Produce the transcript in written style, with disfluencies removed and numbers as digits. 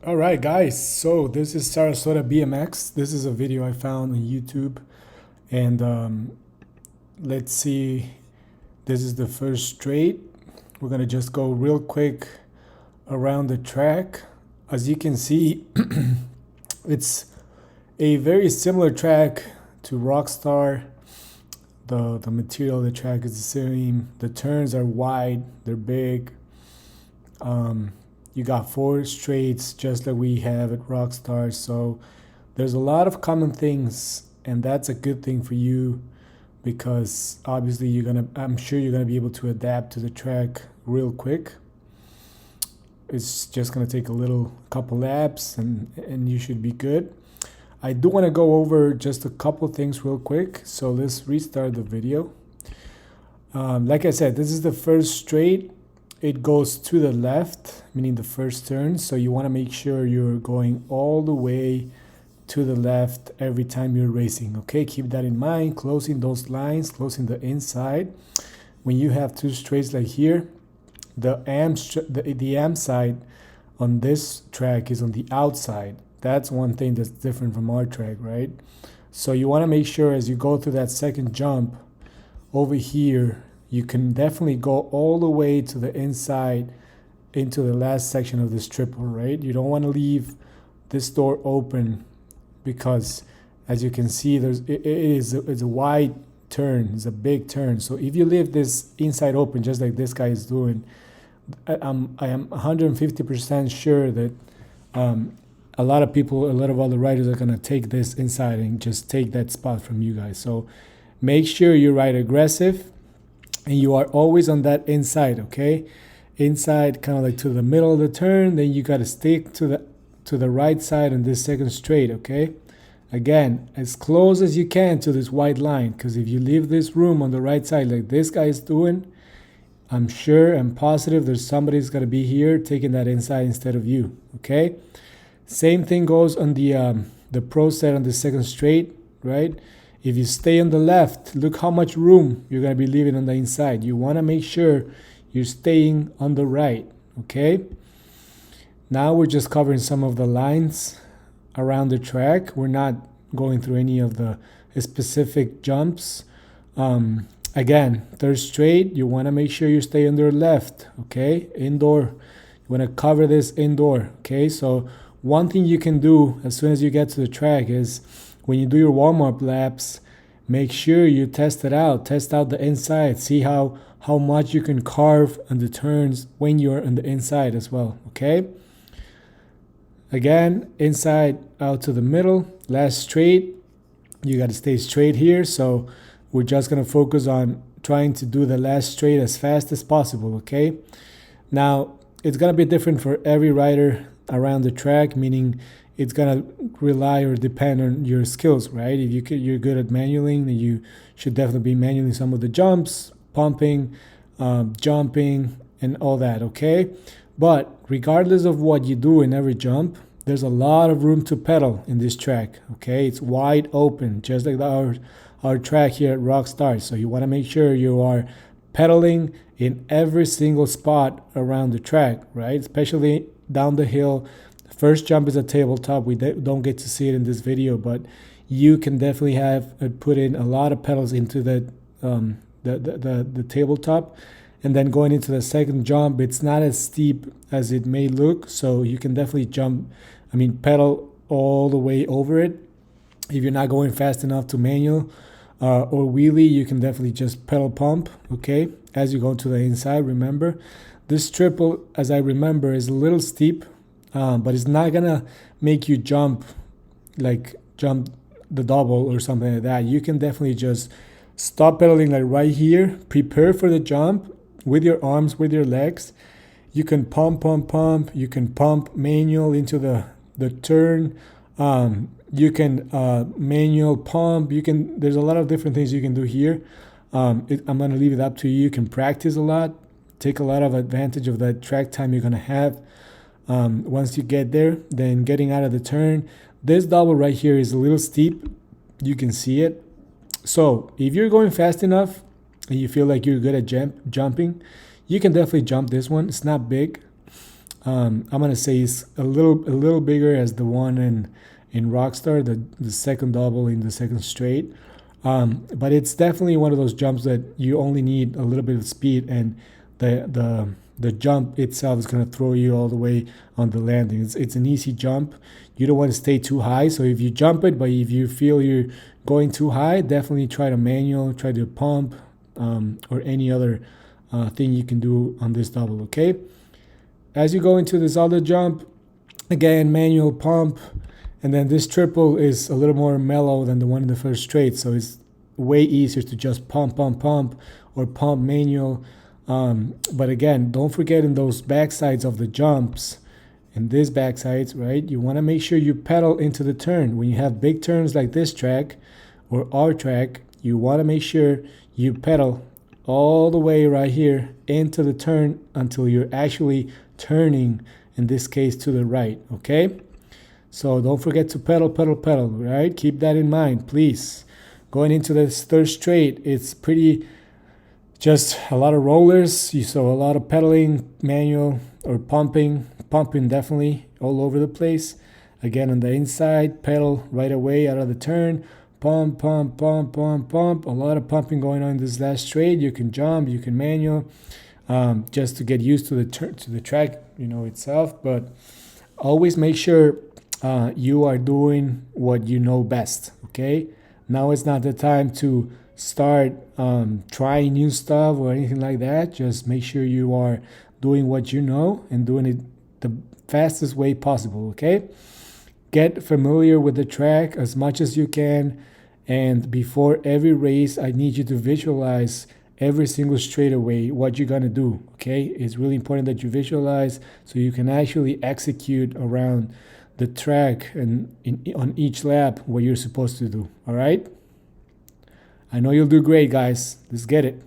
All right, guys. So this is Sarasota BMX. This is a video I found on YouTube, and let's see. This is the first straight. We're gonna just go real quick around the track. As you can see, it's a very similar track to Rockstar. The material of the track is the same. The turns are wide. They're big. Um, you got four straights just like we have at Rockstar. So there's a lot of common things, and that's a good thing for you because obviously I'm sure you're gonna be able to adapt to the track real quick. It's just gonna take a little couple laps and you should be good. I do want to go over just a couple things real quick. So let's restart the video. Like I said, this is the first straight. It goes to the left, meaning the first turn. So you want to make sure you're going all the way to the left every time you're racing. Okay, keep that in mind. Closing those lines, closing the inside. When you have two straights like here, the am side on this track is on the outside. That's one thing that's different from our track, right? So you want to make sure as you go through that second jump over here, you can definitely go all the way to the inside into the last section of this triple, right? You don't want to leave this door open because as you can see, it's a wide turn. It's a big turn. So if you leave this inside open, just like this guy is doing, I am 150% sure that a lot of other riders are going to take this inside and just take that spot from you guys. So make sure you ride aggressive and you are always on that inside, okay? Inside, kind of like to the middle of the turn, then you got to stick to the right side on this second straight, okay? Again, as close as you can to this white line, because if you leave this room on the right side like this guy is doing, I'm sure and positive there's somebody's going to be here taking that inside instead of you, okay? Same thing goes on the pro set on the second straight, right? If you stay on the left, look how much room you're going to be leaving on the inside. You want to make sure you're staying on the right, okay? Now we're just covering some of the lines around the track. We're not going through any of the specific jumps. Again, third straight, you want to make sure you stay on the left, okay? Indoor, you want to cover this indoor, okay? So one thing you can do as soon as you get to the track is when you do your warm-up laps, make sure you test it out. Test out the inside. See how much you can carve on the turns when you're on the inside as well, okay? Again, inside out to the middle. Last straight, you got to stay straight here. So we're just going to focus on trying to do the last straight as fast as possible, okay? Now, it's going to be different for every rider around the track, meaning it's going to rely or depend on your skills, right? If you're good at manualing, then you should definitely be manualing some of the jumps, pumping, jumping, and all that, okay? But regardless of what you do in every jump, there's a lot of room to pedal in this track, okay? It's wide open, just like our track here at Rockstar. So you want to make sure you are pedaling in every single spot around the track, right? Especially down the hill. The first jump is a tabletop. We don't get to see it in this video, but you can definitely have put in a lot of pedals into the tabletop. And then going into the second jump, it's not as steep as it may look. So you can definitely pedal all the way over it. If you're not going fast enough to manual or wheelie, you can definitely just pedal pump, okay? As you go to the inside, remember, this triple, as I remember, is a little steep, but it's not gonna make you jump the double or something like that. You can definitely just stop pedaling like right here, prepare for the jump with your arms, with your legs. You can pump. You can pump manual into the turn. You can manual pump. There's a lot of different things you can do here. I'm gonna leave it up to you. You can practice a lot, take a lot of advantage of that track time you're gonna have. Once you get there, then getting out of the turn. This double right here is a little steep. You can see it. So if you're going fast enough and you feel like you're good at jumping, you can definitely jump this one. It's not big. I'm gonna say it's a little bigger as the one in Rockstar, the second double in the second straight. But it's definitely one of those jumps that you only need a little bit of speed, and the jump itself is going to throw you all the way on the landing. It's an easy jump. You don't want to stay too high, so if you jump it, but if you feel you're going too high, definitely try to manual, try to pump, or any other thing you can do on this double, okay? As you go into this other jump, again, manual pump, and then this triple is a little more mellow than the one in the first straight, so it's way easier to just pump, pump, pump, or pump manual. But again, don't forget in those backsides of the jumps, in these backsides, right, you want to make sure you pedal into the turn. When you have big turns like this track or our track, you want to make sure you pedal all the way right here into the turn until you're actually turning, in this case, to the right, okay? So don't forget to pedal, pedal, pedal, right? Keep that in mind, please. Going into this third straight, it's pretty just a lot of rollers. You saw a lot of pedaling, manual or pumping definitely all over the place. Again, on the inside, pedal right away out of the turn. Pump, pump, pump, pump, pump. A lot of pumping going on in this last straight. You can jump, you can manual, just to get used to the track, itself. But always make sure you are doing what you know best. Okay, now it's not the time to start trying new stuff or anything like that. Just make sure you are doing what you know and doing it the fastest way possible. Okay, get familiar with the track as much as you can, and before every race I need you to visualize every single straightaway what you're gonna do. Okay, it's really important that you visualize so you can actually execute around the track and on each lap what you're supposed to do. All right, I know you'll do great, guys. Let's get it.